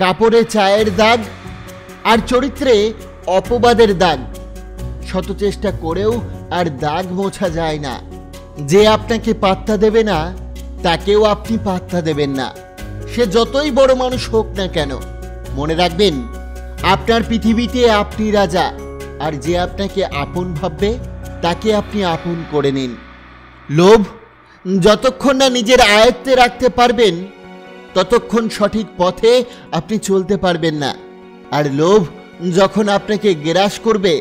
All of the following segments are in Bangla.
কাপড়ে চায়ের দাগ আর চরিত্রে অপবাদের দাগ। শত চেষ্টা করেও আর দাগ মোছা যায় না। যে আপনাকে পাত্তা দেবে না তাকেও আপনি পাত্তা দেবেন না, সে যতই বড় মানুষ হোক না কেন। মনে রাখবেন, আপনার পৃথিবীতে আপনি রাজা, আর যে আপনাকে আপন ভাববে তাকে আপনি আপন করে নিন। লোভ যতক্ষণ না নিজের আয়ত্তে রাখতে পারবেন ততক্ষণ সঠিক পথে আপনি চলতে পারবেন না। আর লোভ যখন আপনাকে গ্রাস করবে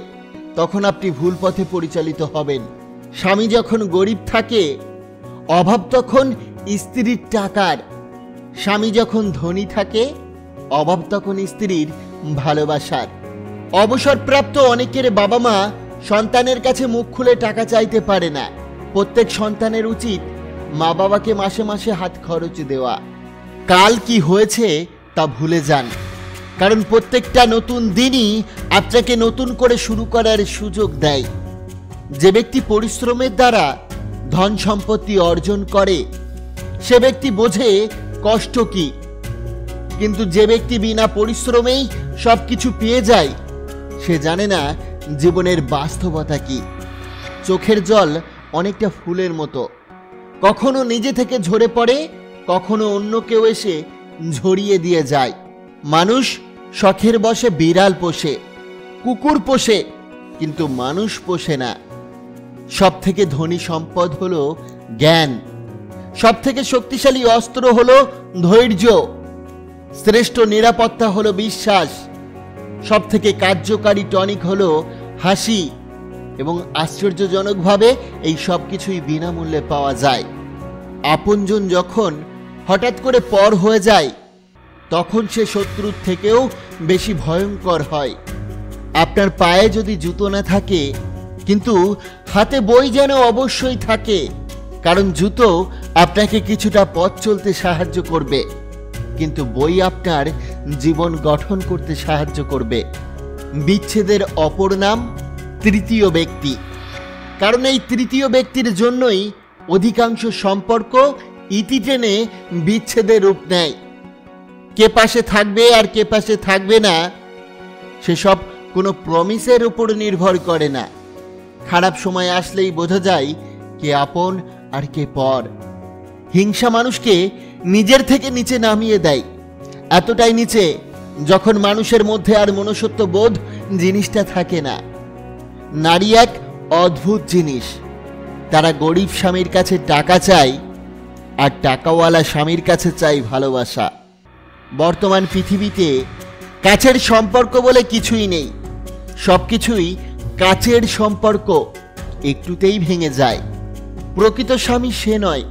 তখন আপনি ভুল পথে পরিচালিত হবেন। স্বামী যখন গরিব থাকে অভাব তখন স্ত্রীর টাকার, স্বামী যখন ধনী থাকে অভাব তখন স্ত্রীর ভালোবাসার। অবসরপ্রাপ্ত অনেকের বাবা মা সন্তানের কাছে মুখ খুলে টাকা চাইতে পারে না। প্রত্যেক সন্তানের উচিত মা বাবাকে মাসে মাসে হাত খরচ দেওয়া। কাল কি হয়েছে তা ভুলে যান, কারণ প্রত্যেকটা নতুন দিনই আপনাকে নতুন করে শুরু করার সুযোগ দেয়। যে ব্যক্তি পরিশ্রমের দ্বারা ধন সম্পত্তি অর্জন করে সে ব্যক্তি বোঝে কষ্ট কি, কিন্তু যে ব্যক্তি বিনা পরিশ্রমেই সবকিছু পেয়ে যায় সে জানে না জীবনের বাস্তবতা কি। চোখের জল অনেকটা ফুলের মতো, কখনো নিজে থেকে ঝরে পড়ে, কখনো অন্য কেউ এসে ঝরিয়ে দিয়ে যায়। মানুষ শখের বশে বিড়াল পোষে, কুকুর পোষে, কিন্তু মানুষ পোষে না। সব থেকে ধনী সম্পদ হলো জ্ঞান, সব থেকে শক্তিশালী অস্ত্র হলো ধৈর্য, শ্রেষ্ঠ নিরাপত্তা হলো বিশ্বাস, সব থেকে কার্যকারী টনিক হলো হাসি, এবং আশ্চর্যজনকভাবে এই সব কিছুই বিনামূল্যে পাওয়া যায়। আপনজন যখন হঠাৎ করে পর হয়ে যায় তখন সে শত্রুর থেকেও বেশি ভয়ঙ্কর হয়। আপনার পায়ে যদি জুতো না থাকে কিন্তু হাতে বই যেন অবশ্যই থাকে, কারণ জুতো আপনাকে কিছুটা পথ চলতে সাহায্য করবে, কিন্তু বই আপনার জীবন গঠন করতে সাহায্য করবে। বিচ্ছেদের অপর নাম তৃতীয় ব্যক্তি, কারণ এই তৃতীয় ব্যক্তির জন্যই অধিকাংশ সম্পর্ক ইতি টেনে বিচ্ছেদের রূপ নেয়। কে পাশে থাকবে আর কে পাশে থাকবে না সেসব কোনো প্রমিসের উপর নির্ভর করে না। খারাপ সময় আসলেই বোঝা যায় কে আপন আর কে পর। হিংসা মানুষকে নিজের থেকে নিচে নামিয়ে দেয়, এতটাই নিচে যখন মানুষের মধ্যে আর মনুষ্যত্ব বোধ জিনিসটা থাকে না। নারী এক অদ্ভুত জিনিস, তারা গরিব স্বামীর কাছে টাকা চায় আর টাকাওয়ালা স্বামীর কাছে চাই ভালোবাসা। বর্তমান পৃথিবীতে কাছের সম্পর্ক বলে কিছুই নেই, সবকিছুই কাছের সম্পর্ক একটুতেই ভেঙে যায়। প্রকৃত স্বামী সে নয়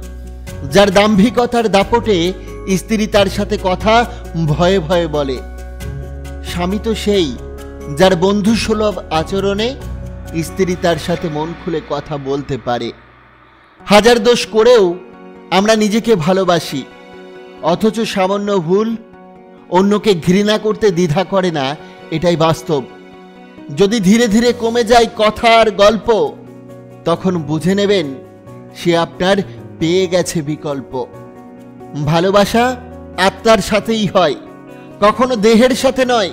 যার দাম্ভিকতার দাপটে স্ত্রী তার সাথে কথা ভয়ে ভয়ে বলে। স্বামী তো সেই যার বন্ধু সুলভ আচরণে স্ত্রী তার সাথে মন খুলে কথা বলতে পারে। হাজার দোষ করেও আমরা নিজেকে ভালোবাসি, অথচ সামান্য ভুল অন্যকে ঘৃণা করতে দ্বিধা করে না, এটাই বাস্তব। যদি ধীরে ধীরে কমে যায় কথা আর গল্প, তখন বুঝে নেবেন সে আপনার পেয়ে গেছে বিকল্প। ভালোবাসা আত্মার সাথেই হয়, কখনো দেহের সাথে নয়।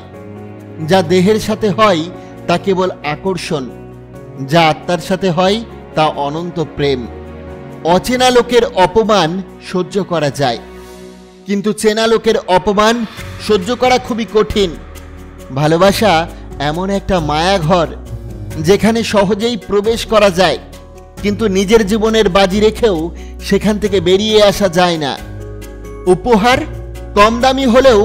যা দেহের সাথে হয় তা কেবল আকর্ষণ, যা আত্মার সাথে হয় তা অনন্ত প্রেম। অচেনা লোকের অপমান সহ্য করা যায়, কিন্তু চেনা লোকের অপমান সহ্য করা খুবই কঠিন। ভালোবাসা এমন একটা মায়াঘর যেখানে সহজেই প্রবেশ করা যায়, কিন্তু নিজের জীবনের বাজি রেখেও সেখান থেকে বেরিয়ে আসা যায় না। উপহার কম দামি হলেও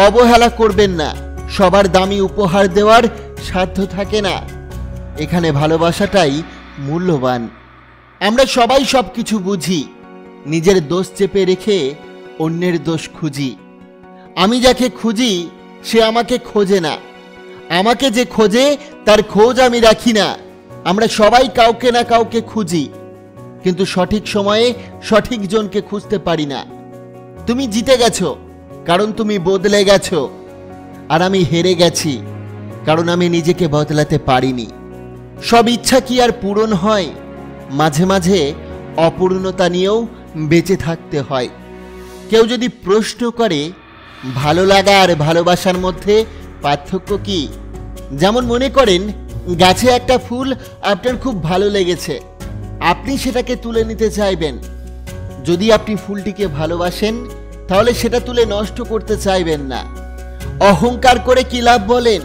অবহেলা করবেন না, সবার দামি উপহার দেওয়ার সাধ্য থাকে না। এখানে ভালোবাসাটাই মূল্যবান। আমরা সবাই সবকিছু বুঝি, নিজের দোষ চেপে রেখে অন্যের দোষ খুঁজি। আমি যাকে খুঁজি সে আমাকে খোঁজে না, আমাকে যে খোঁজে তার খোঁজ আমি রাখি না। আমরা সবাই কাউকে না কাউকে খুঁজি, কিন্তু সঠিক সময়ে সঠিক জনকে খুঁজতে পারি না। তুমি জিতে গেছো কারণ তুমি বদলে গেছো, আর আমি হেরে গেছি কারণ আমি নিজেকে বদলাতে পারিনি। সব ইচ্ছা কি আর পূরণ হয়? মাঝে মাঝে অপূর্ণতা নিয়েও বেঁচে থাকতে হয়। কেউ যদি প্রশ্ন করে ভালো লাগা আর ভালোবাসার মধ্যে পার্থক্য কি? যেমন মনে করেন গাছে একটা ফুল আপনার খুব ভালো লেগেছে, আপনি সেটাকে তুলে নিতে চাইবেন। যদি আপনি ফুলটিকে ভালোবাসেন তাহলে সেটা তুলে নষ্ট করতে চাইবেন না। অহংকার করে কি লাভ বলেন?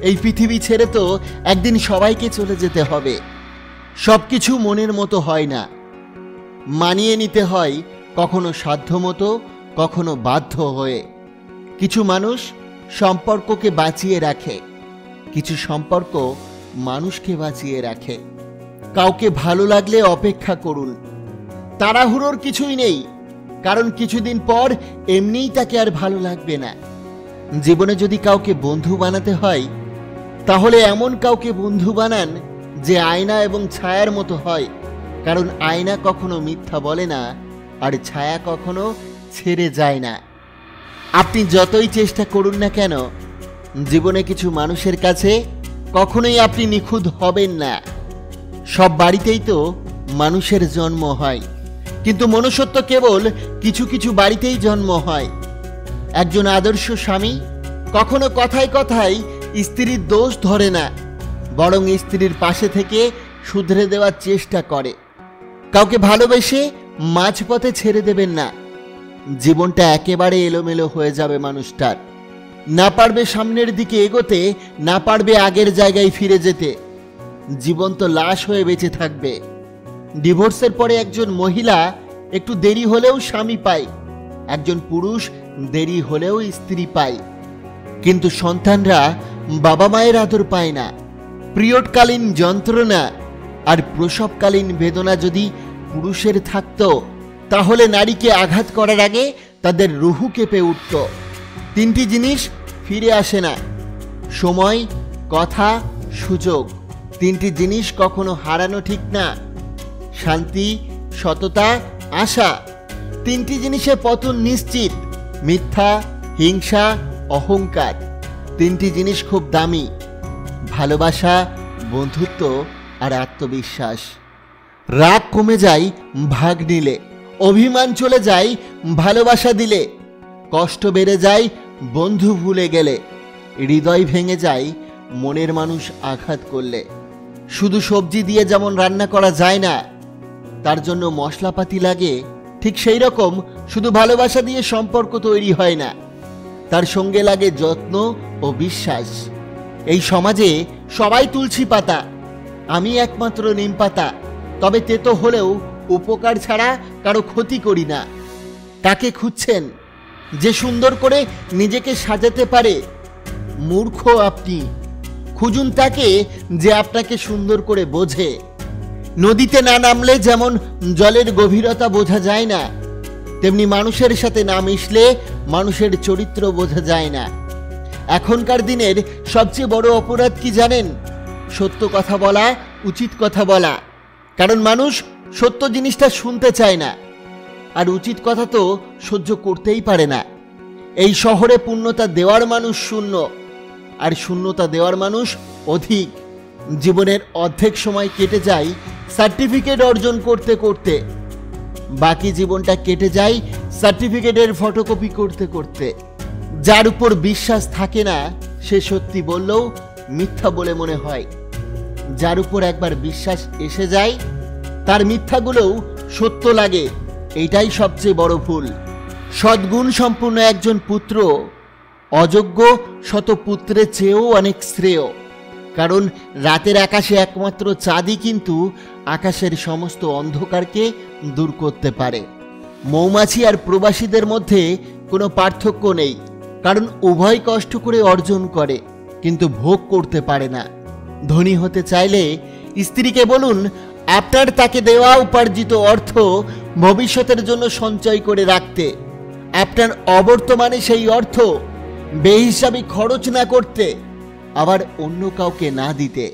এই পৃথিবী ছেড়ে তো একদিন সবাইকে চলে যেতে হবে। সবকিছু মনের মতো হয় না, মানিয়ে নিতে হয় কখনো সাধ্যমতো, কখনো বাধ্য হয়ে। কিছু মানুষ সম্পর্ককে বাঁচিয়ে রাখে, কিছু সম্পর্ক মানুষকে বাঁচিয়ে রাখে। কাউকে ভালো লাগলে অপেক্ষা করুন, তাড়াহুড়োর কিছুই নেই, কারণ কিছুদিন পর এমনিই তাকে আর ভালো লাগবে না। জীবনে যদি কাউকে বন্ধু বানাতে হয় তাহলে এমন কাউকে বন্ধু বানান যে আয়না এবং ছায়ার মতো হয়, কারণ আয়না কখনো মিথ্যা বলে না আর ছায়া কখনো ছেড়ে যায় না। আপনি যতই চেষ্টা করুন না কেন, জীবনে কিছু মানুষের কাছে কখনোই আপনি নিখুঁত হবেন না। সব বাড়িতেই তো মানুষের জন্ম হয়, কিন্তু মনুষ্যত্ব কেবল কিছু কিছু বাড়িতেই জন্ম হয়। একজন আদর্শ স্বামী কখনো কথায় কথায় স্ত্রীর দোষ ধরে না, বরং স্ত্রীর পাশে থেকে শুধরে দেওয়ার চেষ্টা করে। কাউকে ভালোবেসে মাঝপথে ছেড়ে দেবেন না, জীবনটা একেবারে এলোমেলো হয়ে যাবে মানুষটার। না পারবে সামনের দিকে এগোতে, না পারবে আগের জায়গায় ফিরে যেতে, জীবন তো লাশ হয়ে বেঁচে থাকবে। ডিভোর্সের পরে একজন মহিলা একটু দেরি হলেও স্বামী পায়, একজন পুরুষ দেরি হলেও স্ত্রী পায়, কিন্তু সন্তানরা বাবা মায়ের আদর পায় না। পিরিয়ডকালীন যন্ত্রণা আর প্রসবকালীন বেদনা যদি পুরুষের থাকতো তাহলে নারীকে আঘাত করার আগে তাদের রুহু কেঁপে উঠত। তিনটি জিনিস ফিরে আসে না: সময়, কথা, সুযোগ। তিনটি জিনিস কখনো হারানো ঠিক না। শান্তি, সততা, আশা। তিনটি জিনিসে পতন নিশ্চিত: মিথ্যা, হিংসা, অহংকার। তিনটি জিনিস খুব দামি: ভালোবাসা, বন্ধুত্ব আর আত্মবিশ্বাস। রাগ কমে যায় ভাগ নিলে, অভিমান চলে যায় ভালোবাসা দিলে, কষ্ট বেড়ে যায় বন্ধু ভুলে গেলে, হৃদয় ভেঙে যায় মনের মানুষ আঘাত করলে। শুধু সবজি দিয়ে যেমন রান্না করা যায় না, তার জন্য মশলাপাতি লাগে, ঠিক সেই রকম শুধু ভালোবাসা দিয়ে সম্পর্ক তৈরি হয় না, তার সঙ্গে লাগে যত্ন ও বিশ্বাস। এই সমাজে সবাই তুলসী পাতা, আমি একমাত্র নিম পাতা, তবে তেতো হলেও উপকার ছাড়া কারো ক্ষতি করি না। তাকে খুঁজছেন যে সুন্দর করে নিজেকে সাজাতে পারে? মূর্খ আপনি। খুঁজুন তাকে যে আপনাকে সুন্দর করে বোঝে। নদীতে না নামলে যেমন জলের গভীরতা বোঝা যায় না, তেমনি মানুষের সাথে না মিশলে মানুষের চরিত্র বোঝা যায় না। এখনকার দিনের সবচেয়ে বড় অপরাধ কি জানেন? সত্য কথা বলা, উচিত কথা বলা। কারণ মানুষ সত্য জিনিসটা শুনতে চায় না, আর উচিত কথা তো সহ্য করতেই পারে না। এই শহরে পূর্ণতা দেওয়ার মানুষ শূন্য, আর শূন্যতা দেওয়ার মানুষ অধিক। জীবনের অর্ধেক সময় কেটে যায় সার্টিফিকেট অর্জন করতে করতে, বাকি জীবনটা কেটে যায় সার্টিফিকেটের ফটোকপি করতে করতে। যার উপর বিশ্বাস থাকে না সে সত্যি বললেও মিথ্যা বলে মনে হয়, যার উপর একবার বিশ্বাস এসে যায় তার মিথ্যাগুলোও সত্য লাগে। এইটাই সবচেয়ে বড় ভুল। সদ্গুণ সম্পূর্ণ একজন পুত্র অযোগ্য শত পুত্রের চেয়েও অনেক শ্রেয়, কারণ রাতের আকাশে একমাত্র চাঁদই কিন্তু আকাশের সমস্ত অন্ধকারকে দূর করতে পারে। মৌমাছি আর প্রবাসীদের মধ্যে কোনো পার্থক্য নেই, কারণ উভয় কষ্ট করে অর্জন করে কিন্তু ভোগ করতে পারে না। ধনী হতে চাইলে স্ত্রীকে বলুন আপনার তাকে দেওয়া উপার্জিত অর্থ ভবিষ্যতের জন্য সঞ্চয় করে রাখতে, আপনার অবর্তমানে সেই অর্থ বেহিসাবি খরচ না করতে, আবার অন্য কাউকে না দিতে।